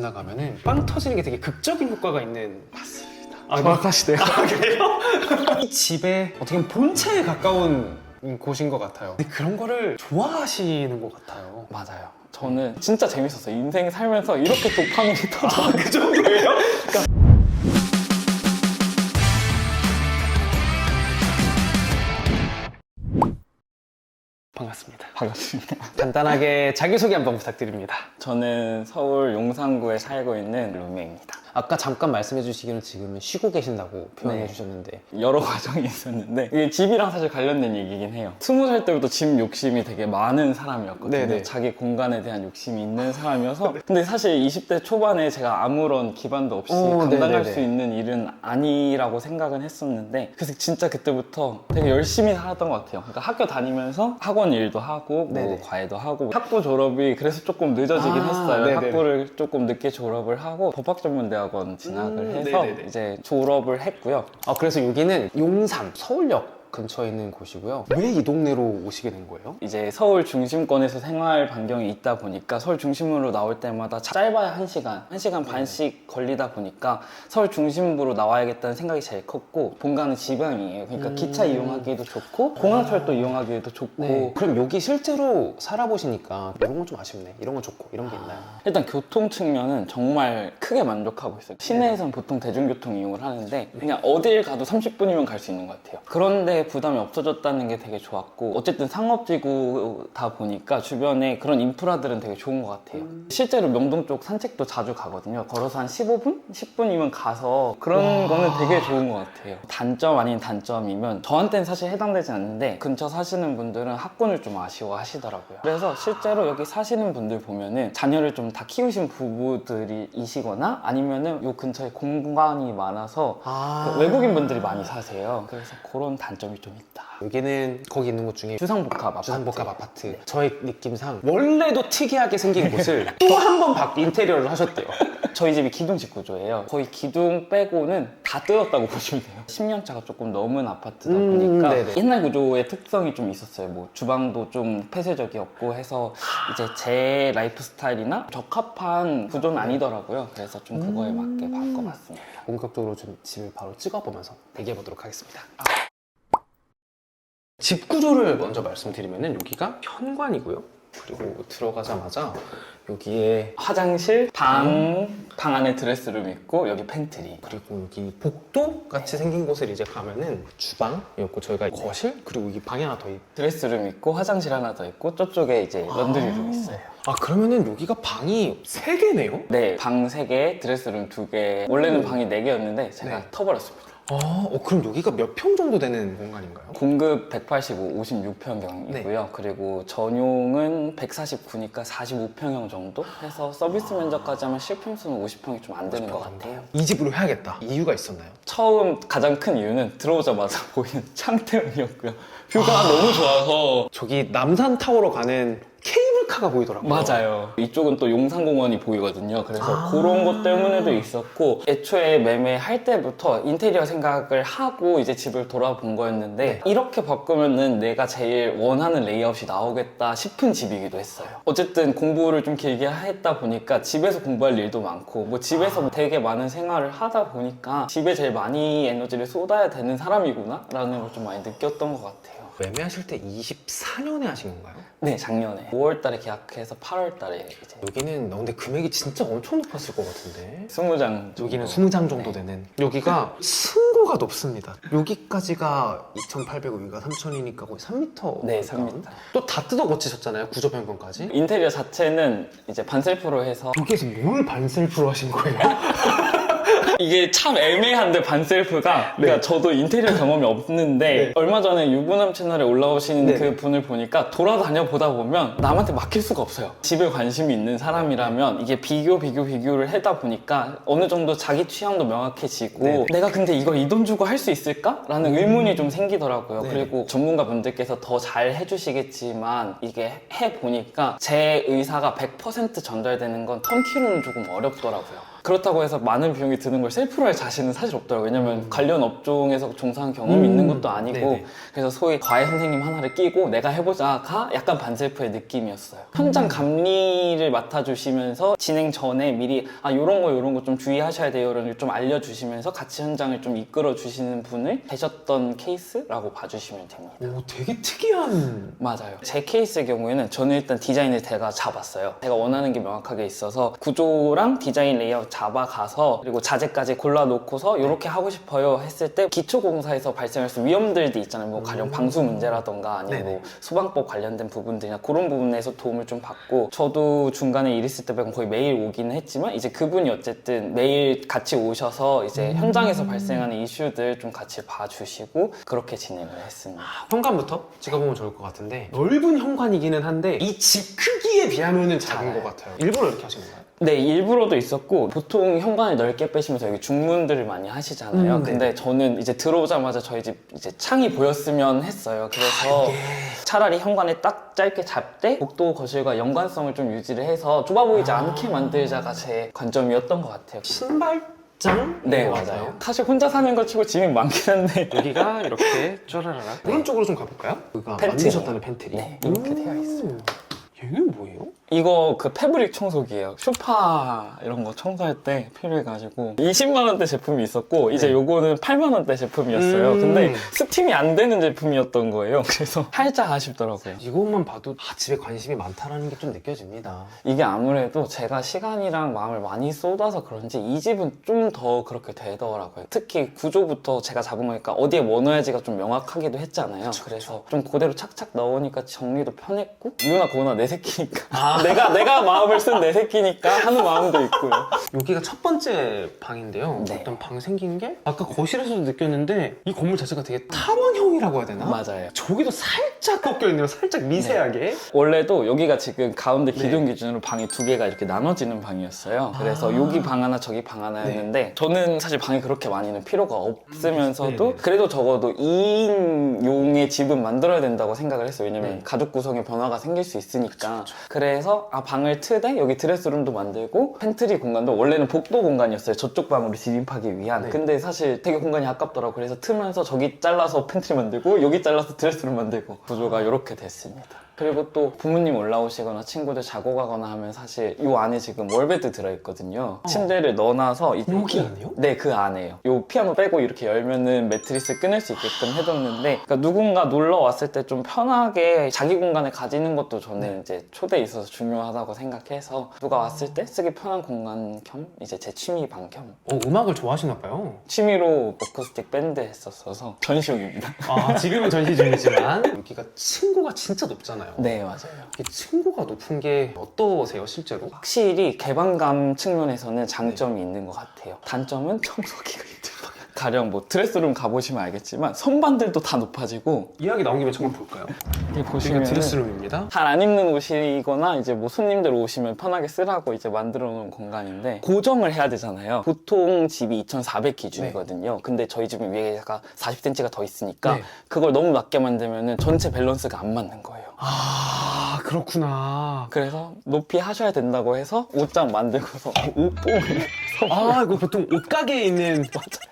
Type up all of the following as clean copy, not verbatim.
지나가면은 빵 터지는 게 되게 극적인 효과가 있는. 맞습니다. 정확하시네요. 그래요? 이 집의 어떻게 보면 본체에 가까운 곳인 것 같아요. 근데 그런 거를 좋아하시는 것 같아요. 맞아요. 저는 진짜 재밌었어요. 인생 살면서 이렇게 도파민이 터져. 그 정도예요? 반갑습니다. 반갑습니다. 간단하게 자기소개 한번 부탁드립니다. 저는 서울 용산구에 살고 있는 룸메입니다. 아까 잠깐 말씀해 주시기는 지금은 쉬고 계신다고 표현해 네. 주셨는데 여러 과정이 있었는데 이게 집이랑 사실 관련된 얘기긴 해요. 20살 때부터 집 욕심이 되게 많은 사람이었거든요. 네네. 자기 공간에 대한 욕심이 있는 사람이어서 근데 사실 20대 초반에 제가 아무런 기반도 없이 감당할 네네네. 수 있는 일은 아니라고 생각은 했었는데 그래서 진짜 그때부터 되게 열심히 살았던 것 같아요. 그러니까 학교 다니면서 학원 일도 하고 뭐 네네. 과외도 하고 학부 졸업이 그래서 조금 늦어지긴 했어요. 네네네. 학부를 조금 늦게 졸업을 하고 법학전문대학원 진학을 해서 네네네. 이제 졸업을 했고요. 그래서 여기는 용산 서울역 근처에 있는 곳이고요. 왜 이 동네로 오시게 된 거예요? 이제 서울 중심권에서 생활 반경이 있다 보니까 서울 중심으로 나올 때마다 짧아야 1시간, 1시간 반씩 걸리다 보니까 서울 중심부로 나와야겠다는 생각이 제일 컸고 본가는 지방이에요. 그러니까 기차 이용하기도 좋고 공항철도 이용하기도 좋고 네. 그럼 여기 실제로 살아보시니까 이런 건 좀 아쉽네. 이런 건 좋고 이런 게 있나요? 일단 교통 측면은 정말 크게 만족하고 있어요. 시내에서는 보통 대중교통 이용을 하는데 그냥 어딜 가도 30분이면 갈 수 있는 것 같아요. 그런데 부담이 없어졌다는 게 되게 좋았고 어쨌든 상업지구다 보니까 주변에 그런 인프라들은 되게 좋은 것 같아요. 실제로 명동 쪽 산책도 자주 가거든요. 걸어서 한 15분? 10분이면 가서 그런 거는 되게 좋은 것 같아요. 단점 아닌 단점이면 저한테는 사실 해당되지 않는데 근처 사시는 분들은 학군을 좀 아쉬워하시더라고요. 그래서 실제로 여기 사시는 분들 보면은 자녀를 좀 다 키우신 부부들이시거나 아니면은 요 근처에 공간이 많아서 그 외국인 분들이 많이 사세요. 그래서 그런 단점이 좀 있다. 여기는 거기 있는 곳 중에 주상복합 아파트. 주상복합 아파트. 저의 느낌상 원래도 특이하게 생긴 곳을 또 한 번 인테리어를 하셨대요. 저희 집이 기둥집 구조예요. 거의 기둥 빼고는 다 뜯었다고 보시면 돼요. 10년차가 조금 넘은 아파트다 보니까 네네. 옛날 구조의 특성이 좀 있었어요. 뭐 주방도 좀 폐쇄적이었고 해서 이제 제 라이프 스타일이나 적합한 구조는 아니더라고요. 그래서 좀 그거에 맞게 바꿔봤습니다. 본격적으로 좀 집을 바로 찍어보면서 대기해 보도록 하겠습니다. 집 구조를 먼저 말씀드리면은 여기가 현관이고요. 그리고 들어가자마자 여기에 화장실, 방 안에 드레스룸 있고 여기 팬트리. 그리고 여기 복도 같이 생긴 곳을 이제 가면은 주방이었고 저희가 거실 그리고 여기 방이 하나 더 있. 드레스룸 있고 화장실 하나 더 있고 저쪽에 이제 런드리룸 있어요. 그러면은 여기가 방이 3개네요? 네, 방 3개, 드레스룸 2개. 원래는 방이 4개였는데 제가 네. 터버렸습니다. 그럼 여기가 몇 평 정도 되는 공간인가요? 공급 185, 56평형이고요. 그리고 전용은 149니까 45평형 정도 해서 서비스 면적까지 하면 실평수는 50평이 좀 안 되는 것 같아요. 이 집으로 해야겠다. 이유가 있었나요? 처음 가장 큰 이유는 들어오자마자 보이는 창 때문이었고요. 뷰가 너무 좋아서. 저기 남산타워로 가는 케이블카가 보이더라고요. 맞아요. 이쪽은 또 용산공원이 보이거든요. 그래서 그런 것 때문에도 있었고 애초에 매매할 때부터 인테리어 생각을 하고 이제 집을 돌아본 거였는데 이렇게 바꾸면은 내가 제일 원하는 레이아웃이 나오겠다 싶은 집이기도 했어요. 어쨌든 공부를 좀 길게 했다 보니까 집에서 공부할 일도 많고 뭐 집에서 되게 많은 생활을 하다 보니까 집에 제일 많이 에너지를 쏟아야 되는 사람이구나 라는 걸 좀 많이 느꼈던 것 같아요. 매매하실 때 24년에 하신 건가요? 네, 작년에 5월달에 계약해서 8월달에 이제 여기는 근데 금액이 진짜 엄청 높았을 것 같은데 20장 여기는 20장 정도 되는 여기가 층고가 높습니다. 여기까지가 2,800, 여기가 3,000이니까 거의 3m. 네, 3m. 또 다 뜯어 고치셨잖아요. 구조 변경까지. 인테리어 자체는 이제 반셀프로 해서 여기에서 뭘 반셀프로 하신 거예요? 이게 참 애매한데 반셀프가 그러니까 저도 인테리어 경험이 없는데 얼마 전에 유부남 채널에 올라오시는 그 분을 보니까 돌아다녀 보다 보면 남한테 맡길 수가 없어요. 집에 관심이 있는 사람이라면 이게 비교를 하다 보니까 어느 정도 자기 취향도 명확해지고 내가 근데 이걸 이 돈 주고 할 수 있을까? 라는 의문이 좀 생기더라고요. 그리고 전문가 분들께서 더 잘 해주시겠지만 이게 해보니까 제 의사가 100% 전달되는 건 턴키로는 조금 어렵더라고요. 그렇다고 해서 많은 비용이 드는 걸 셀프로 할 자신은 사실 없더라고요. 왜냐면 관련 업종에서 종사한 경험이 있는 것도 아니고 네네. 그래서 소위 과외 선생님 하나를 끼고 내가 해보자가 약간 반셀프의 느낌이었어요. 현장 감리를 맡아주시면서 진행 전에 미리 요런 거 좀 주의하셔야 돼요 이런 좀 알려주시면서 같이 현장을 좀 이끌어 주시는 분을 되셨던 케이스라고 봐주시면 됩니다. 오, 되게 특이한. 맞아요. 제 케이스의 경우에는 저는 일단 디자인을 제가 잡았어요. 제가 원하는 게 명확하게 있어서 구조랑 디자인 레이아웃 잡아가서 그리고 자재까지 골라놓고서 이렇게 하고 싶어요 했을 때 기초공사에서 발생할 수 있는 위험들도 있잖아요. 뭐 가령 방수 문제라던가 아니면 네네. 뭐 소방법 관련된 부분들이나 그런 부분에서 도움을 좀 받고 저도 중간에 일 있을 때 빼고 거의 매일 오기는 했지만 이제 그분이 어쨌든 매일 같이 오셔서 이제 현장에서 발생하는 이슈들 좀 같이 봐주시고 그렇게 진행을 했습니다. 현관부터 찍어보면 좋을 것 같은데 넓은 현관이기는 한데 이 집 크기에 비하면 작은 것 같아요. 일부러 이렇게 하신 건가요? 네, 일부러도 있었고 보통 현관을 넓게 빼시면서 여기 중문들을 많이 하시잖아요. 근데 저는 이제 들어오자마자 저희 집 이제 창이 보였으면 했어요. 그래서 차라리 현관을 딱 짧게 잡되 복도 거실과 연관성을 좀 유지를 해서 좁아 보이지 않게 만들자가 제 관점이었던 것 같아요. 신발장? 네, 맞아요. 사실 혼자 사는 거 치고 짐이 많긴 한데 여기가 이렇게 쪼라라라. 오른쪽으로 좀 가볼까요? 여기가 팬트리. 만드셨다는 팬트리. 네, 이렇게 되어 있어요. 얘는 뭐예요? 이거 그 패브릭 청소기예요. 쇼파 이런 거 청소할 때 필요해가지고 20만 원대 제품이 있었고 이제 요거는 8만 원대 제품이었어요. 근데 스팀이 안 되는 제품이었던 거예요. 그래서 살짝 아쉽더라고요. 이것만 봐도 집에 관심이 많다라는 게 좀 느껴집니다. 이게 아무래도 제가 시간이랑 마음을 많이 쏟아서 그런지 이 집은 좀 더 그렇게 되더라고요. 특히 구조부터 제가 잡은 거니까 어디에 뭐 넣어야지가 좀 명확하기도 했잖아요. 그래서 좀 그대로 착착 넣으니까 정리도 편했고 이거나 그거나 내 새끼니까 내가 마음을 쓴 내 새끼니까 하는 마음도 있고요. 여기가 첫 번째 방인데요. 네. 일단 방 생긴 게 아까 거실에서도 느꼈는데 이 건물 자체가 되게 타원형이라고 해야 되나? 맞아요. 저기도 살짝 꺾여 있네요. 살짝 미세하게. 원래도 여기가 지금 가운데 기둥 기준으로 방이 두 개가 이렇게 나눠지는 방이었어요. 그래서 여기 방 하나 저기 방 하나였는데 저는 사실 방이 그렇게 많이는 필요가 없으면서도 네네. 그래도 적어도 2인용의 집은 만들어야 된다고 생각을 했어요. 왜냐면 네. 가족 구성에 변화가 생길 수 있으니까. 그래서 방을 트되 여기 드레스룸도 만들고 팬트리 공간도 원래는 복도 공간이었어요. 저쪽 방으로 진입하기 위한. 네. 근데 사실 되게 공간이 아깝더라고요. 그래서 트면서 저기 잘라서 팬트리 만들고 여기 잘라서 드레스룸 만들고 구조가 이렇게 됐습니다. 그리고 또 부모님 올라오시거나 친구들 자고 가거나 하면 사실 이 안에 지금 월베드 들어있거든요. 침대를 넣어놔서 여기 안에요? 네, 그 안에요. 요 피아노 빼고 이렇게 열면은 매트리스 끊을 수 있게끔 해뒀는데 그러니까 누군가 놀러 왔을 때 좀 편하게 자기 공간을 가지는 것도 저는 이제 초대에 있어서 중요하다고 생각해서 누가 왔을 때 쓰기 편한 공간 겸 이제 제 취미 방 겸 음악을 좋아하시나 봐요. 취미로 어쿠스틱 밴드 했었어서 전시용입니다. 지금은 전시 중이지만 여기가 층고가 진짜 높잖아요. 네, 맞아요. 이 층고가 높은 게 어떠세요, 실제로? 확실히 개방감 측면에서는 장점이 있는 것 같아요. 단점은 청소기가 힘들어요. 가령 뭐 드레스룸 가보시면 알겠지만 선반들도 다 높아지고 이야기 나온 김에 정말 볼까요? 여기 여기가 보시면 드레스룸입니다. 잘 안 입는 옷이거나 이제 뭐 손님들 오시면 편하게 쓰라고 이제 만들어 놓은 공간인데 고정을 해야 되잖아요. 보통 집이 2,400 기준이거든요. 근데 저희 집은 위에가 40cm가 더 있으니까 네. 그걸 너무 낮게 만들면은 전체 밸런스가 안 맞는 거예요. 그렇구나. 그래서 높이 하셔야 된다고 해서 옷장 만들고서 옷봉을 이거 보통 옷가게에 있는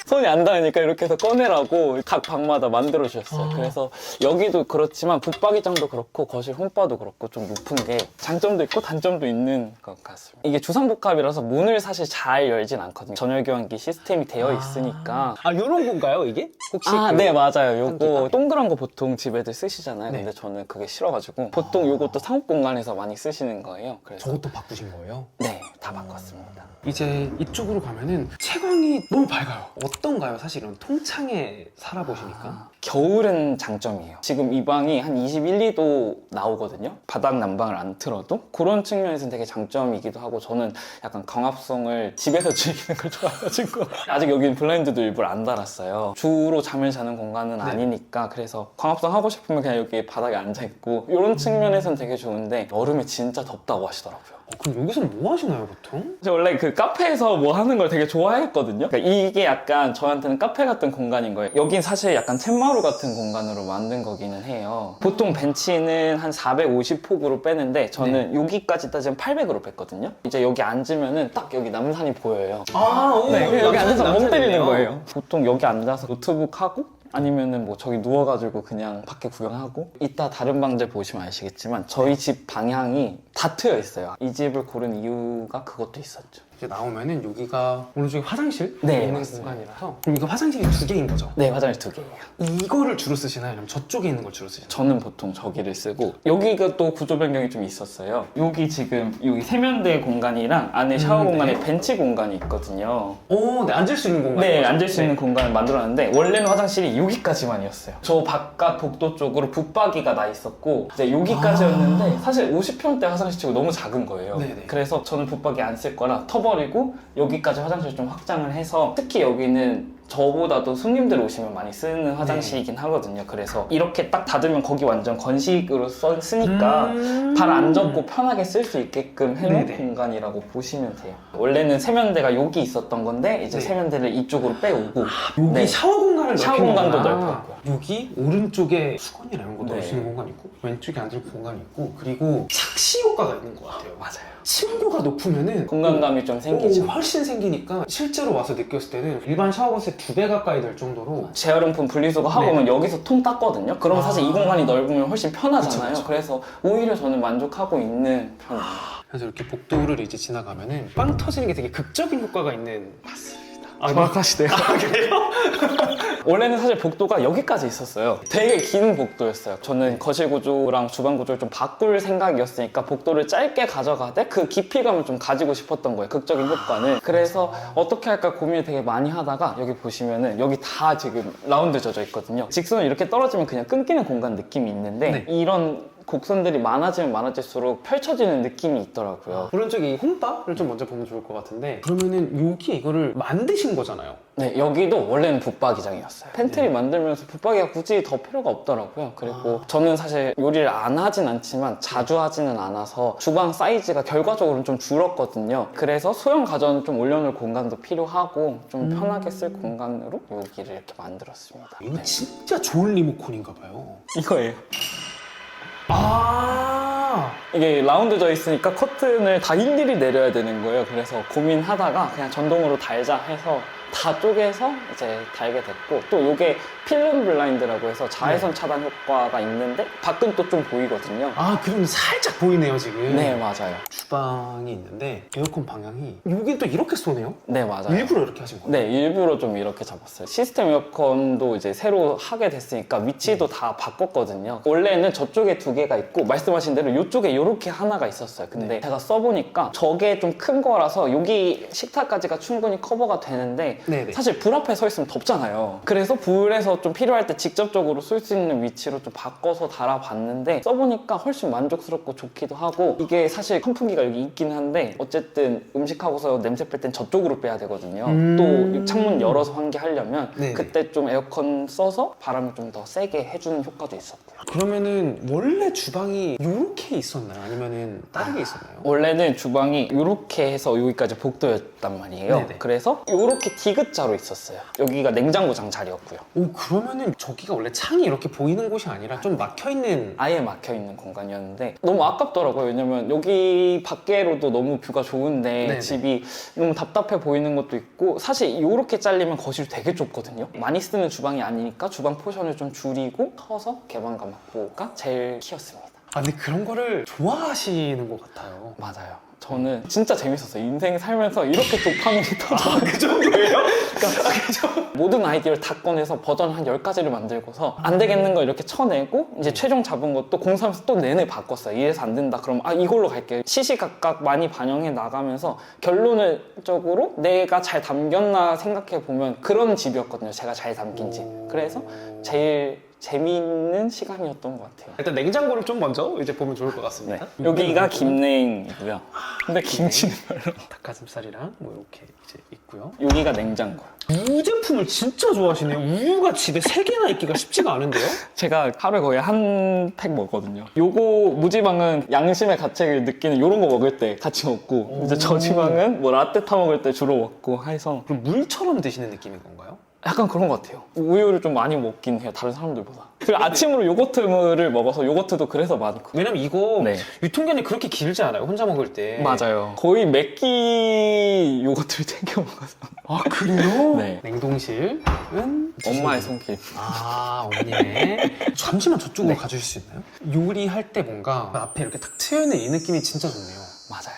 손이 안 닿으니까 이렇게 해서 꺼내라고 각 방마다 만들어 주셨어요. 그래서 여기도 그렇지만 붙박이장도 그렇고 거실 홈바도 그렇고 좀 높은 게 장점도 있고 단점도 있는 것 같습니다. 이게 주상복합이라서 문을 사실 잘 열진 않거든요. 전열 교환기 시스템이 되어 있으니까. 요런 건가요, 이게? 혹시 네, 맞아요. 요거 한기가? 동그란 거 보통 집 애들 쓰시잖아요. 네. 근데 저는 그게 싫어가지고 보통 요것도 상업 공간에서 많이 쓰시는 거예요. 그래서 저것도 바꾸신 거예요? 네, 다 바꿨습니다. 이제 이쪽으로 가면은 채광이 너무 밝아요. 어떤가요? 사실 이런 통창에 살아보시니까. 겨울은 장점이에요. 지금 이 방이 한 21, 2도 나오거든요. 바닥 난방을 안 틀어도 그런 측면에서는 되게 장점이기도 하고 저는 약간 광합성을 집에서 즐기는 걸 좋아해가지고 아직 여기는 블라인드도 일부러 안 달았어요. 주로 잠을 자는 공간은 아니니까 그래서 광합성 하고 싶으면 그냥 여기 바닥에 앉아있고 이런 측면에서는 되게 좋은데 여름에 진짜 덥다고 하시더라고요. 그럼 여기서는 뭐 하시나요 보통? 저 원래 그 카페에서 뭐 하는 걸 되게 좋아했거든요. 그러니까 이게 약간 저한테는 카페 같은 공간인 거예요. 여긴 사실 약간 챗마루 같은 공간으로 만든 거기는 해요. 보통 벤치는 한 450폭으로 빼는데 저는 여기까지 따지면 800으로 뺐거든요. 이제 여기 앉으면은 딱 여기 남산이 보여요. 네, 여기 앉아서 멍 때리는 거예요. 보통 여기 앉아서 노트북 하고 아니면은 뭐 저기 누워가지고 그냥 밖에 구경하고. 이따 다른 방들 보시면 아시겠지만 저희 집 방향이 다 트여 있어요. 이 집을 고른 이유가 그것도 있었죠. 이제 나오면은 여기가 오른쪽에 화장실 네, 있는 맞습니다. 공간이라서 그럼 이거 화장실이 2개인 거죠? 네, 화장실 2개예요. 이거를 주로 쓰시나요? 아니면 저쪽에 있는 걸 주로 쓰시나요? 저는 보통 저기를 쓰고 여기가 또 구조 변경이 좀 있었어요. 여기 지금 여기 세면대 공간이랑 안에 샤워 공간에 네. 벤치 공간이 있거든요. 네, 앉을 수 있는 공간. 네, 앉을 수 있는 공간을 만들어놨는데 원래는 화장실이 여기까지만이었어요. 저 바깥 복도 쪽으로 붙박이가 나 있었고 이제 여기까지였는데 사실 50평대 화장실 치고 너무 작은 거예요. 네네. 그래서 저는 붙박이 안 쓸 거라 터버리고 여기까지 화장실 좀 확장을 해서 특히 여기는 저보다도 손님들 오시면 많이 쓰는 화장실이긴 하거든요. 그래서 이렇게 딱 닫으면 거기 완전 건식으로 쓰니까 발 안 접고 편하게 쓸 수 있게끔 해놓은 네네. 공간이라고 보시면 돼요. 원래는 세면대가 여기 있었던 건데 이제 네. 세면대를 이쪽으로 빼오고 여기 네. 샤워 공간을 샤워 넓힌 공간도 거구나. 넓혔고요. 여기 오른쪽에 수건이나 이런 거 넣을 네. 수 있는 공간이 있고 왼쪽에 앉을 공간이 있고 그리고 착시 효과가 있는 것 같아요. 맞아요. 층고가 높으면은 공간감이 좀 생기죠. 훨씬 생기니까 실제로 와서 느꼈을 때는 일반 샤워부스의 2배 가까이 될 정도로 재활용품 분리수거 하고 네. 오면 여기서 통 닦거든요. 그럼 사실 이 공간이 넓으면 훨씬 편하잖아요. 그쵸, 그쵸. 그래서 오히려 저는 만족하고 있는 편이에요. 그래서 이렇게 복도를 이제 지나가면은 빵 터지는 게 되게 극적인 효과가 있는. 맞습니다. 아, 정확하시네요. 그래요? 원래는 사실 복도가 여기까지 있었어요. 되게 긴 복도였어요. 저는 거실 구조랑 주방 구조를 좀 바꿀 생각이었으니까 복도를 짧게 가져가되 그 깊이감을 좀 가지고 싶었던 거예요. 극적인 효과는. 그래서 어떻게 할까 고민을 되게 많이 하다가 여기 보시면은 여기 다 지금 라운드 져져 있거든요. 직선을 이렇게 떨어지면 그냥 끊기는 공간 느낌이 있는데 네. 이런 곡선들이 많아지면 많아질수록 펼쳐지는 느낌이 있더라고요. 오른쪽에 이 홈바를 좀 먼저 보면 좋을 것 같은데 그러면은 여기 이거를 만드신 거잖아요. 네, 여기도 원래는 붙박이장이었어요. 팬트리 만들면서 붙박이가 굳이 더 필요가 없더라고요. 그리고 저는 사실 요리를 안 하진 않지만 자주 하지는 않아서 주방 사이즈가 결과적으로는 좀 줄었거든요. 그래서 소형 가전 좀 올려놓을 공간도 필요하고 좀 편하게 쓸 공간으로 여기를 이렇게 만들었습니다. 이거 네. 진짜 좋은 리모컨인가 봐요. 이거예요. 아 이게 라운드져 있으니까 커튼을 다 일일이 내려야 되는 거예요. 그래서 고민하다가 그냥 전동으로 달자 해서 다 쪼개서 이제 달게 됐고 또 이게 필름 블라인드라고 해서 자외선 차단 효과가 있는데 밖은 또 좀 보이거든요. 그럼 살짝 보이네요 지금. 네, 맞아요. 주방이 있는데 에어컨 방향이 여긴 또 이렇게 쏘네요? 네, 맞아요. 일부러 이렇게 하신 거예요? 네, 일부러 좀 이렇게 잡았어요. 시스템 에어컨도 이제 새로 하게 됐으니까 위치도 다 바꿨거든요. 원래는 저쪽에 2개가 있고 말씀하신 대로 이쪽에 이렇게 하나가 있었어요. 근데 제가 써보니까 저게 좀 큰 거라서 여기 식탁까지가 충분히 커버가 되는데 네네. 사실 불 앞에 서 있으면 덥잖아요. 그래서 불에서 좀 필요할 때 직접적으로 쏠 수 있는 위치로 좀 바꿔서 달아봤는데 써보니까 훨씬 만족스럽고 좋기도 하고 이게 사실 선풍기가 여기 있긴 한데 어쨌든 음식하고서 냄새 뺄 땐 저쪽으로 빼야 되거든요. 또 창문 열어서 환기하려면 네네. 그때 좀 에어컨 써서 바람을 좀 더 세게 해주는 효과도 있었고요. 그러면은 원래 주방이 이렇게 있었나요? 아니면은 다르게 있었나요? 원래는 주방이 이렇게 해서 여기까지 복도였단 말이에요. 네네. 그래서 이렇게 디귿자로 있었어요. 여기가 냉장고장 자리였고요. 그러면은 저기가 원래 창이 이렇게 보이는 곳이 아니라 좀 막혀있는. 아예 막혀있는 공간이었는데 너무 아깝더라고요. 왜냐면 여기 밖으로도 너무 뷰가 좋은데 네네. 집이 너무 답답해 보이는 것도 있고 사실 이렇게 잘리면 거실이 되게 좁거든요. 많이 쓰는 주방이 아니니까 주방 포션을 좀 줄이고 커서 개방감 확보가 제일 키였습니다. 근데 그런 거를 좋아하시는 것 같아요. 맞아요. 저는 진짜 재밌었어요. 인생 살면서 이렇게 도파민이 터져. 그 정도예요? 모든 아이디어를 다 꺼내서 버전 한 10가지를 만들고서 안 되겠는 거 이렇게 쳐내고 이제 최종 잡은 것도 공사하면서 또 내내 바꿨어요. 이래서 안 된다. 그럼 이걸로 갈게요. 시시각각 많이 반영해 나가면서 결론적으로 내가 잘 담겼나 생각해 보면 그런 집이었거든요. 제가 잘 담긴 집. 그래서 제일 재미있는 시간이었던 것 같아요. 일단 냉장고를 좀 먼저 이제 보면 좋을 것 네. 같습니다. 여기가 김냉이고요. 근데 김치는 별로. 닭가슴살이랑 뭐 이렇게 이제 있고요. 여기가 냉장고. 우유 제품을 진짜 좋아하시네요. 우유가 집에 3개나 있기가 쉽지가 않은데요? 제가 하루에 거의 한 팩 먹거든요. 요거 무지방은 양심의 가책을 느끼는 이런 거 먹을 때 같이 먹고 이제 저지방은 뭐 라떼 타 먹을 때 주로 먹고 해서 그럼 물처럼 드시는 느낌인 건가요? 약간 그런 것 같아요. 우유를 좀 많이 먹긴 해요. 다른 사람들보다. 그리고 아침으로 요거트를 먹어서 요거트도 그래서 많고. 왜냐면 이거 네. 유통기한이 그렇게 길지 않아요. 혼자 먹을 때. 맞아요. 거의 몇 끼 요거트를 챙겨 먹어서. 아 그래요? 네. 냉동실은 엄마의 손길. 아 어머니네. 잠시만 저쪽으로 네. 가주실 수 있나요? 요리할 때 뭔가 앞에 이렇게 딱 트여있는 이 느낌이 진짜 좋네요. 맞아요.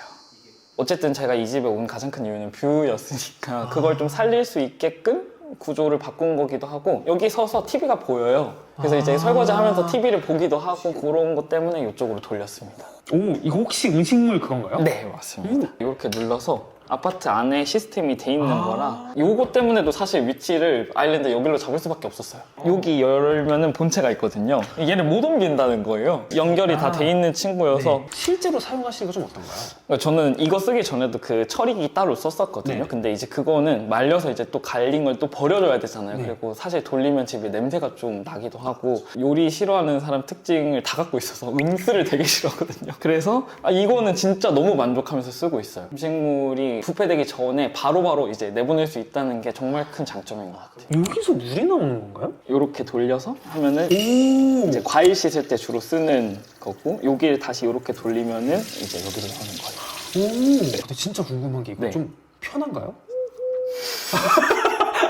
어쨌든 제가 이 집에 온 가장 큰 이유는 뷰였으니까 그걸 좀 살릴 수 있게끔 구조를 바꾼 거기도 하고 여기 서서 TV가 보여요. 그래서 이제 설거지 하면서 TV를 보기도 하고 그런 것 때문에 이쪽으로 돌렸습니다. 오 이거 혹시 음식물 그건가요? 네, 맞습니다. 이렇게 눌러서 아파트 안에 시스템이 돼 있는 거라 요거 때문에도 사실 위치를 아일랜드 여기로 잡을 수밖에 없었어요. 여기 열면은 본체가 있거든요. 얘를 못 옮긴다는 거예요. 연결이 다 돼 있는 친구여서 네. 실제로 사용하시는 거 좀 어떤가요? 저는 이거 쓰기 전에도 그 처리기 따로 썼었거든요. 네. 근데 이제 그거는 말려서 이제 또 갈린 걸 또 버려줘야 되잖아요. 네. 그리고 사실 돌리면 집에 냄새가 좀 나기도 하고 요리 싫어하는 사람 특징을 다 갖고 있어서 음스를 되게 싫어하거든요. 그래서 이거는 진짜 너무 만족하면서 쓰고 있어요. 음식물이 부패되기 전에 바로바로 이제 내보낼 수 있다는 게 정말 큰 장점인 것 같아요. 여기서 물이 나오는 건가요? 이렇게 돌려서 하면은 오 이제 과일 씻을 때 주로 쓰는 거고 여기를 다시 이렇게 돌리면은 이제 여기로 하는 거예요. 오 근데 진짜 궁금한 게 이거 네. 좀 편한가요?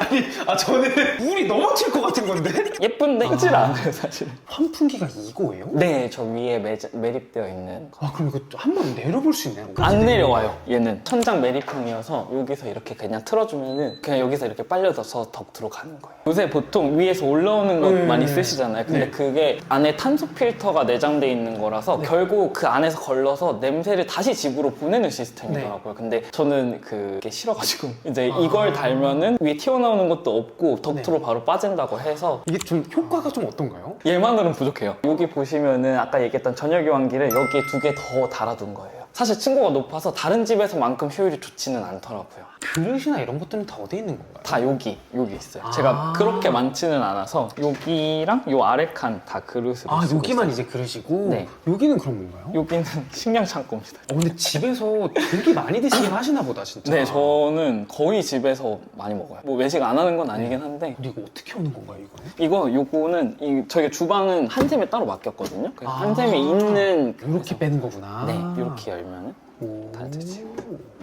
아니 저는 물이 넘어질 것 같은 건데 예쁜데 크질 않아요, 사실. 환풍기가 이거예요? 네, 저 위에 매립되어 있는 거. 아 그럼 이거 한번 내려볼 수 있나요? 안 내려와요, 얘는. 천장 매립형이어서 여기서 이렇게 그냥 틀어주면은 그냥 여기서 이렇게 빨려져서 덕트로 가는 거예요. 요새 보통 위에서 올라오는 거 많이 쓰시잖아요. 근데 네. 그게 안에 탄소 필터가 내장되어 있는 거라서 결국 그 안에서 걸러서 냄새를 다시 집으로 보내는 시스템이더라고요. 근데 저는 그게 싫어가지고 이제 이걸 달면은 위에 튀어나오는 것도 없고 덕트로 바로 빠진다고 해서 이게 좀 효과가 좀 어떤가요? 얘만으로는 부족해요. 여기 보시면은 아까 얘기했던 전열교환기를 여기에 2개 더 달아둔 거예요. 사실 층고가 높아서 다른 집에서만큼 효율이 좋지는 않더라고요. 그릇이나 이런 것들은 다 어디에 있는 건가요? 다 여기 있어요. 제가 그렇게 많지는 않아서 여기랑 요 아래 칸 다 그릇으로 아 쓰고 여기만 있어요. 이제 그릇이고 네. 여기는 그럼 뭔가요? 여기는 식량 창고입니다. 근데 집에서 되게 많이 드시긴 하시나 보다 진짜. 네, 저는 거의 집에서 많이 먹어요. 뭐 외식 안 하는 건 아니긴 한데 근데 이거 어떻게 오는 건가요 이거는? 요거는 저희 주방은 한 샘에 따로 맡겼거든요. 그래서 한 샘에 있는 이렇게 빼는 거구나. 네, 이렇게 열면은 오. 다 되지.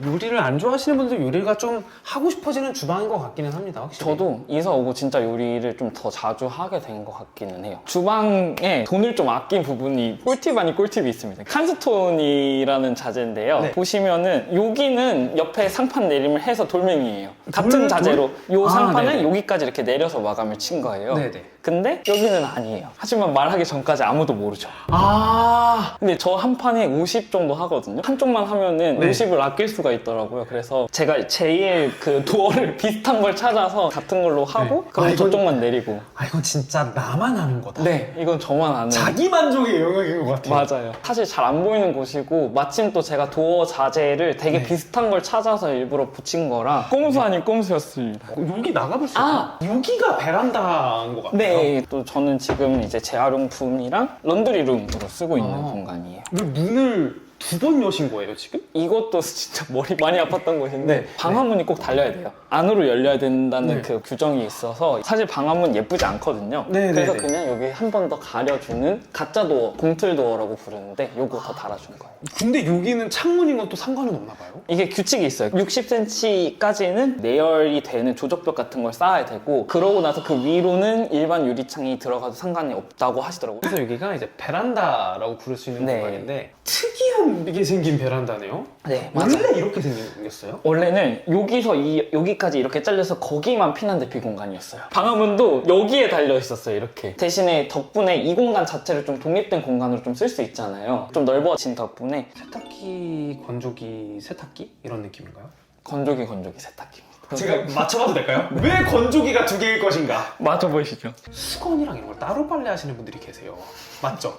요리를 안 좋아하시는 분들 요리가 좀 하고 싶어지는 주방인 것 같기는 합니다 확실히. 저도 이사 오고 진짜 요리를 좀 더 자주 하게 된 것 같기는 해요. 주방에 돈을 좀 아낀 부분이 꿀팁 아닌 꿀팁이 있습니다. 칸스톤이라는 자재인데요. 네. 보시면은 여기는 옆에 상판 내림을 해서 돌멩이에요. 같은 돌? 자재로 요 아, 상판은 네네. 여기까지 이렇게 내려서 마감을 친 거예요. 네네. 근데 여기는 아니에요. 하지만 말하기 전까지 아무도 모르죠. 아 근데 저 한 판에 50 정도 하거든요. 한쪽만 하면은 네. 50을 아낄 수가 있더라고요. 그래서 제가 제일 그 도어를 비슷한 걸 찾아서 같은 걸로 하고 네. 그럼 아, 이건- 저쪽만 내리고. 아 이건 진짜 나만 아는 거다. 네, 이건 저만 아는. 자기 만족의 영역인 것 같아요. 맞아요. 사실 잘 안 보이는 곳이고 마침 또 제가 도어 자재를 되게 네. 비슷한 걸 찾아서 일부러 붙인 거라 꼼수 아닌 꼼수였습니다. 여기 나가볼 수 아! 있나요? 여기가 베란다인 것 같아요. 네, 또 저는 지금 이제 재활용품이랑 런드리룸으로 쓰고 있는 아. 공간이에요. 왜 문을 2번 여신 거예요 지금? 이것도 진짜 머리 많이 아팠던 곳인데 네. 방화문이 꼭 달려야 돼요. 안으로 열려야 된다는 네. 그 규정이 있어서 사실 방화문 예쁘지 않거든요. 네, 그래서 네, 네. 그냥 여기 한 번 더 가려주는 가짜 도어, 공틀 도어라고 부르는데 요거 더 달아준 거예요. 근데 여기는 창문인 건 또 상관은 없나 봐요? 이게 규칙이 있어요. 60cm까지는 내열이 되는 조적벽 같은 걸 쌓아야 되고 그러고 나서 그 위로는 일반 유리창이 들어가도 상관이 없다고 하시더라고요. 그래서 여기가 이제 베란다라고 부를 수 있는 네. 공간인데 특이하게 생긴 베란다네요? 네, 원래 이렇게 생겼어요? 원래는 여기서 여기까지 이렇게 잘려서 거기만 피난 대피 공간이었어요. 방화문도 여기에 달려 있었어요, 이렇게. 대신에 덕분에 이 공간 자체를 좀 독립된 공간으로 좀 쓸 수 있잖아요. 좀 넓어진 덕분에 세탁기, 건조기, 세탁기? 이런 느낌인가요? 건조기 세탁기입니다. 제가 맞춰봐도 될까요? 왜 건조기가 두 개일 것인가? 맞춰보시죠. 수건이랑 이런 걸 따로 빨래하시는 분들이 계세요. 맞죠?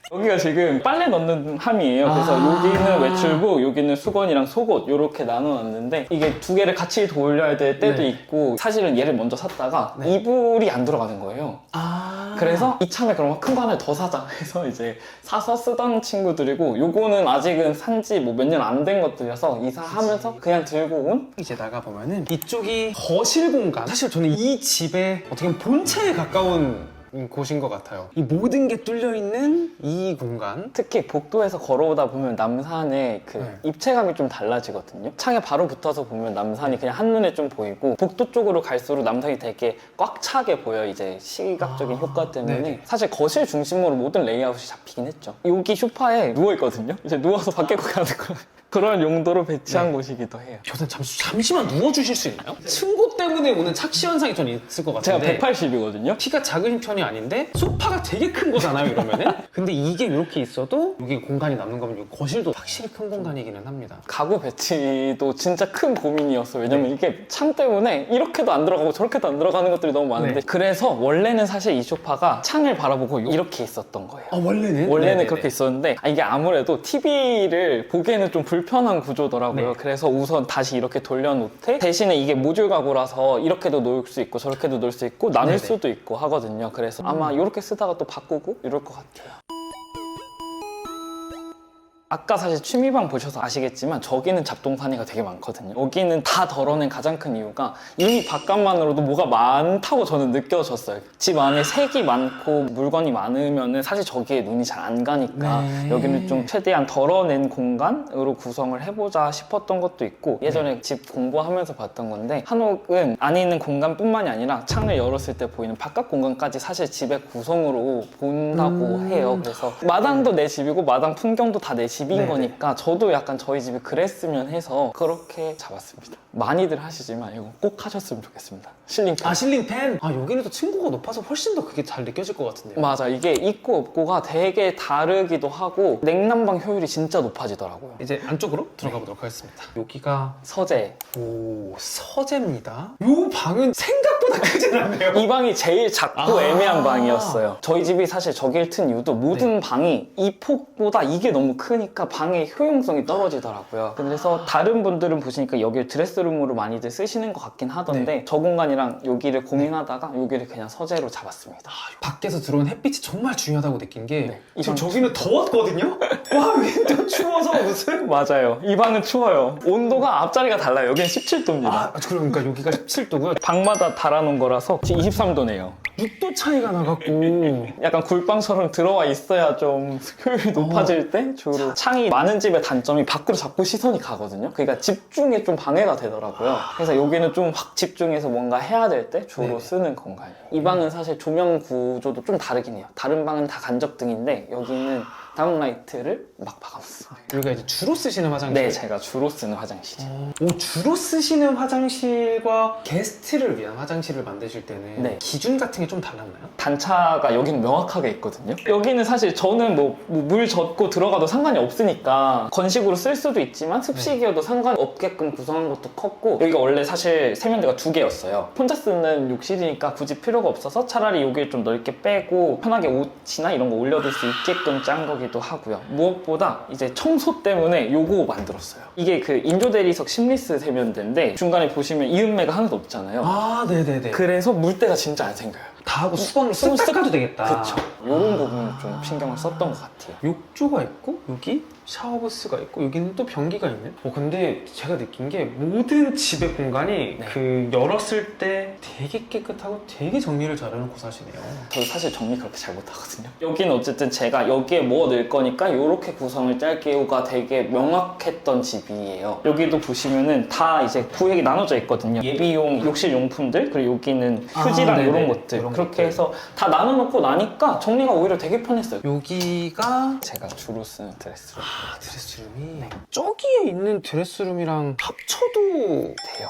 여기가 지금 빨래 넣는 함이에요. 그래서 여기는 외출구, 여기는 수건이랑 속옷 이렇게 나눠놨는데 이게 두 개를 같이 돌려야 될 때도 네. 있고 사실은 얘를 먼저 샀다가 네. 이불이 안 들어가는 거예요. 아. 그래서 이참에 그럼 큰 거 하나 더 사자 해서 이제 사서 쓰던 친구들이고 요거는 아직은 산지 뭐 몇 년 안 된 것들이라서 이사하면서 그냥 들고 온? 이제 나가보면은 이쪽이 거실 공간. 사실 저는 이 집의 어떻게 보면 본체에 가까운 곳인 것 같아요. 이 모든 게 뚫려 있는 이 공간. 특히 복도에서 걸어오다 보면 남산의 그 네. 입체감이 좀 달라지거든요. 창에 바로 붙어서 보면 남산이 그냥 한눈에 좀 보이고 복도 쪽으로 갈수록 남산이 되게 꽉 차게 보여. 이제 시각적인 효과 때문에 네네. 사실 거실 중심으로 모든 레이아웃이 잡히긴 했죠. 여기 소파에 누워있거든요. 이제 누워서 밖에 가는 거 그런 용도로 배치한 곳이기도 해요. 저는 잠시만 누워주실 수 있나요? 층고 때문에 오는 착시 현상이 저는 있을 것 제가 같은데 180이거든요. 키가 작은 편이 아닌데 소파가 되게 큰 거잖아요, 이러면은. 근데 이게 이렇게 있어도 여기 공간이 남는 거면 이 거실도 확실히 큰 공간이기는 합니다. 가구 배치도 진짜 큰 고민이었어요. 왜냐면 이게 창 때문에 이렇게도 안 들어가고 저렇게도 안 들어가는 것들이 너무 많은데 네. 그래서 원래는 사실 이 소파가 창을 바라보고 이렇게 있었던 거예요. 원래는? 원래는 그렇게 있었는데 이게 아무래도 TV를 보기에는 좀 불편한 구조더라고요. 네. 그래서 우선 다시 이렇게 돌려놓되 대신에 이게 모듈 가구라서 이렇게도 놓을 수 있고 저렇게도 놓을 수 있고 나눌 네네. 수도 있고 하거든요. 그래서 아마 이렇게 쓰다가 또 바꾸고 이럴 것 같아요. 아까 사실 취미방 보셔서 아시겠지만 저기는 잡동사니가 되게 많거든요. 여기는 다 덜어낸 가장 큰 이유가 이미 바깥만으로도 뭐가 많다고 저는 느껴졌어요. 집 안에 색이 많고 물건이 많으면 사실 저기에 눈이 잘 안 가니까 네. 여기는 좀 최대한 덜어낸 공간으로 구성을 해보자 싶었던 것도 있고 예전에 집 공부하면서 봤던 건데 한옥은 안에 있는 공간뿐만이 아니라 창을 열었을 때 보이는 바깥 공간까지 사실 집의 구성으로 본다고 해요. 그래서 마당도 내 집이고 마당 풍경도 다 내 집인 네네. 거니까 저도 약간 저희 집이 그랬으면 해서 그렇게 잡았습니다. 많이들 하시지만 이거 꼭 하셨으면 좋겠습니다. 실링팬. 실링팬? 여기는 또 층고가 높아서 훨씬 더 그게 잘 느껴질 것 같은데요. 맞아. 이게 있고 없고가 되게 다르기도 하고 냉난방 효율이 진짜 높아지더라고요. 이제 안쪽으로 들어가 보도록 하겠습니다. 여기가 서재. 서재입니다. 요 방은 생각보다 크진 않네요. 이 방이 제일 작고 아. 애매한 방이었어요. 저희 집이 사실 저길 튼 이유도 모든 방이 이 폭보다 이게 너무 크니까 방의 효용성이 떨어지더라고요. 그래서 다른 분들은 보시니까 여기를 드레스룸으로 많이들 쓰시는 것 같긴 하던데 저 공간이랑 여기를 고민하다가 여기를 그냥 서재로 잡았습니다. 밖에서 들어온 햇빛이 정말 중요하다고 느낀 게 네, 지금 이방 저기는 더웠거든요? 와, 여기 또 추워서 무슨? 맞아요. 이 방은 추워요. 온도가 앞자리가 달라요. 여기는 17도입니다. 그러니까 여기가 17도고요. 방마다 달아놓은 거라서 지금 23도네요. 6도 차이가 나갖고. 약간 굴방처럼 들어와 있어야 좀 효율이 높아질 때 주로 창이 많은 집의 단점이 밖으로 자꾸 시선이 가거든요. 그러니까 집중에 좀 방해가 되더라고요. 그래서 여기는 좀 확 집중해서 뭔가 해야 될 때 주로 네네. 쓰는 공간이에요. 이 방은 사실 조명 구조도 좀 다르긴 해요. 다른 방은 다 간접등인데 여기는 다운라이트를 막 박아놨어요. 여기가 이제 주로 쓰시는 화장실? 네, 제가 주로 쓰는 화장실이에요. 주로 쓰시는 화장실과 게스트를 위한 화장실을 만드실 때는 네. 기준 같은 게 좀 달랐나요? 단차가 여기는 명확하게 있거든요. 여기는 사실 저는 물 젖고 들어가도 상관이 없으니까 건식으로 쓸 수도 있지만 습식이어도 상관없게끔 구성한 것도 컸고 여기가 원래 사실 세면대가 2개였어요. 혼자 쓰는 욕실이니까 굳이 필요가 없어서 차라리 여기를 좀 넓게 빼고 편하게 옷이나 이런 거 올려둘 수 있게끔 짠 거기도 하고요. 무엇보다 이제 청소 때문에 요거 만들었어요. 이게 그 인조대리석 심리스 세면대인데 중간에 보시면 이음매가 하나도 없잖아요. 네네네. 그래서 물때가 진짜 안 생겨요. 다 하고 수건을 쓱 닦아도 되겠다. 그쵸. 이런 부분을 좀 신경을 썼던 것 같아요. 욕조가 있고 여기 샤워부스가 있고 여기는 또 변기가 있는. 근데 제가 느낀 게 모든 집의 공간이 네. 그 열었을 때 되게 깨끗하고 되게 정리를 잘해놓고 사시네요. 저도 사실 정리 그렇게 잘 못하거든요. 여기는 어쨌든 제가 여기에 뭐 넣을 거니까 이렇게 구성을 짤게요가 되게 명확했던 집이에요. 여기도 보시면은 다 이제 구획이 나눠져 있거든요. 예비용 욕실 용품들 그리고 여기는 휴지랑 네네. 이런 것들 이런 그렇게 것들. 해서 다 나눠놓고 나니까 정리가 오히려 되게 편했어요. 여기가 제가 주로 쓰는 드레스룸 드레스룸이 저기에 있는 드레스룸이랑 합쳐도 돼요.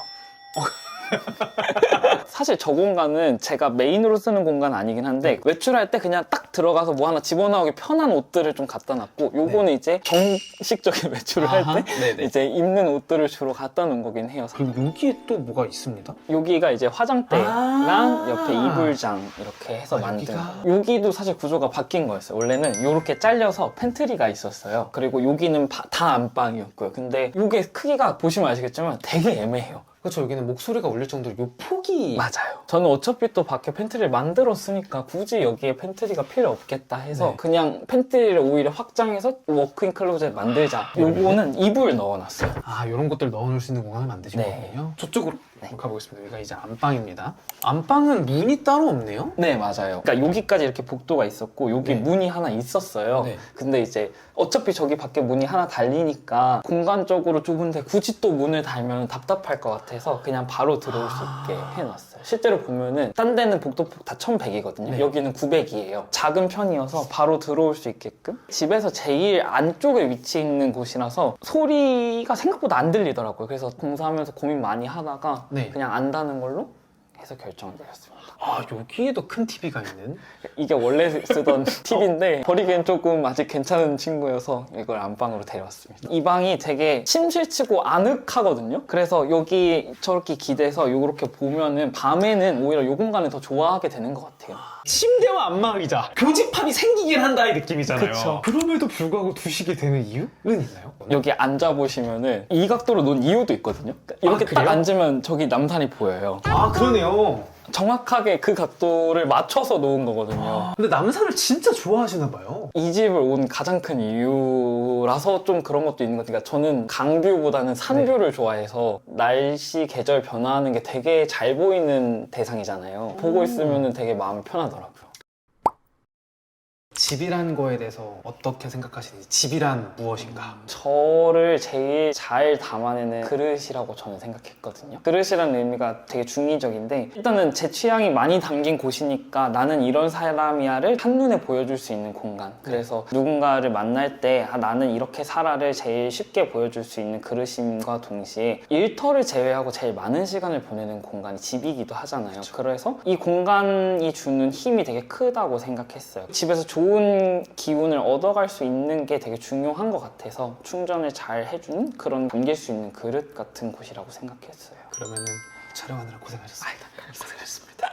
사실 저 공간은 제가 메인으로 쓰는 공간 아니긴 한데 외출할 때 그냥 딱 들어가서 뭐 하나 집어넣기 편한 옷들을 좀 갖다 놨고 요거는 이제 정식적인 외출을 할 아하, 때 네네. 이제 입는 옷들을 주로 갖다 놓은 거긴 해요. 그리고 여기에 또 뭐가 있습니다. 여기가 이제 화장대랑 옆에 이불장 이렇게 해서 만든 여기도 사실 구조가 바뀐 거였어요. 원래는 이렇게 잘려서 팬트리가 있었어요. 그리고 여기는 다 안방이었고요. 근데 이게 크기가 보시면 아시겠지만 되게 애매해요. 그렇죠. 여기는 목소리가 울릴 정도로 요 폭이 맞아요. 저는 어차피 또 밖에 팬트리를 만들었으니까 굳이 여기에 팬트리가 필요 없겠다 해서 네. 그냥 팬트리를 오히려 확장해서 워크인 클로젯 만들자. 요거는 이불 넣어놨어요. 이런 것들 넣어놓을 수 있는 공간을 만드신 네. 거군요. 저쪽으로 가보겠습니다. 여기가 이제 안방입니다. 안방은 문이 따로 없네요? 네, 맞아요. 그러니까 여기까지 이렇게 복도가 있었고 여기 네. 문이 하나 있었어요. 네. 근데 이제 어차피 저기 밖에 문이 하나 달리니까 공간적으로 좁은데 굳이 또 문을 달면 답답할 것 같아서 그냥 바로 들어올 수 있게 해놨어요. 실제로 보면은 딴 데는 복도폭 다 1100이거든요. 네. 여기는 900이에요. 작은 편이어서 바로 들어올 수 있게끔. 집에서 제일 안쪽에 위치해 있는 곳이라서 소리가 생각보다 안 들리더라고요. 그래서 공사하면서 고민 많이 하다가 네. 그냥 안다는 걸로 해서 결정을 내렸습니다. 여기에도 큰 TV가 있는? 이게 원래 쓰던 팁인데 버리기엔 조금 아직 괜찮은 친구여서 이걸 안방으로 데려왔습니다. 이 방이 되게 침실치고 아늑하거든요. 그래서 여기 저렇게 기대서 이렇게 보면은 밤에는 오히려 이 공간을 더 좋아하게 되는 것 같아요. 침대와 안마의자 교집합이 생기긴 한다의 느낌이잖아요. 그쵸. 그럼에도 불구하고 두시게 되는 이유는 있나요? 여기 앉아보시면은 이 각도로 놓은 이유도 있거든요. 이렇게 딱 그래요? 앉으면 저기 남산이 보여요. 그러네요. 정확하게 그 각도를 맞춰서 놓은 거거든요. 근데 남산을 진짜 좋아하시나 봐요. 이 집을 온 가장 큰 이유라서 좀 그런 것도 있는 것 같아요. 그러니까 저는 강뷰보다는 산뷰를 좋아해서 날씨, 계절 변화하는 게 되게 잘 보이는 대상이잖아요. 보고 있으면 되게 마음이 편하더라고요. 집이란 거에 대해서 어떻게 생각하시는지, 집이란 무엇인가? 저를 제일 잘 담아내는 그릇이라고 저는 생각했거든요. 그릇이라는 의미가 되게 중의적인데 일단은 제 취향이 많이 담긴 곳이니까 나는 이런 사람이야를 한눈에 보여줄 수 있는 공간. 그래서 누군가를 만날 때 나는 이렇게 살아를 제일 쉽게 보여줄 수 있는 그릇임과 동시에 일터를 제외하고 제일 많은 시간을 보내는 공간이 집이기도 하잖아요. 그래서 이 공간이 주는 힘이 되게 크다고 생각했어요. 집에서 좋은 기운을 얻어갈 수 있는 게 되게 중요한 것 같아서 충전을 잘 해주는 그런 담길 수 있는 그릇 같은 곳이라고 생각했어요. 그러면은 촬영하느라 고생하셨습니다. 고생하셨습니다.